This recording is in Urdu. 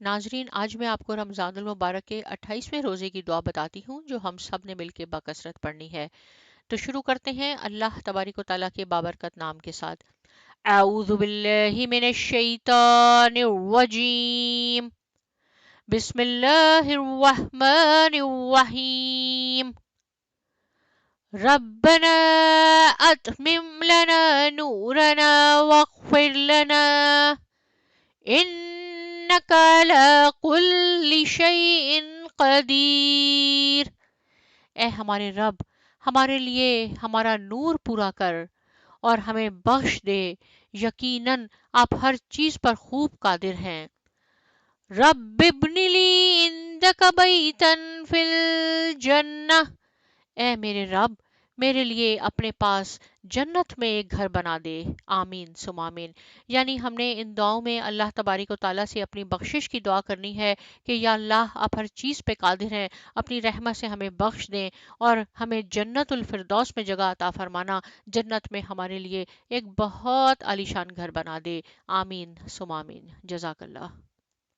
ناظرین، آج میں آپ کو رمضان المبارک کے 28ویں روزے کی دعا بتاتی ہوں جو ہم سب نے مل کے بکثرت پڑھنی ہے۔ تو شروع کرتے ہیں اللہ تبارک و تعالیٰ کے بابرکت نام کے ساتھ۔ اعوذ باللہ من الشیطان الرجیم، بسم اللہ الرحمن الرحیم۔ ربنا اتمم لنا نورنا واغفر لنا انک علی کل شیء قدیر۔ اے ہمارے رب، ہمارے لیے ہمارا نور پورا کر اور ہمیں بخش دے، یقیناً آپ ہر چیز پر خوب قادر ہیں۔ رب ابن لی عندک بیتا فی الجنہ، اے میرے رب، میرے لیے اپنے پاس جنت میں ایک گھر بنا دے۔ آمین ثم آمین۔ یعنی ہم نے ان دعاؤں میں اللہ تبارک و تعالیٰ سے اپنی بخشش کی دعا کرنی ہے کہ یا اللہ آپ ہر چیز پہ قادر ہیں، اپنی رحمت سے ہمیں بخش دیں اور ہمیں جنت الفردوس میں جگہ عطا فرمانا، جنت میں ہمارے لیے ایک بہت عالیشان گھر بنا دے۔ آمین ثم آمین۔ جزاک اللہ۔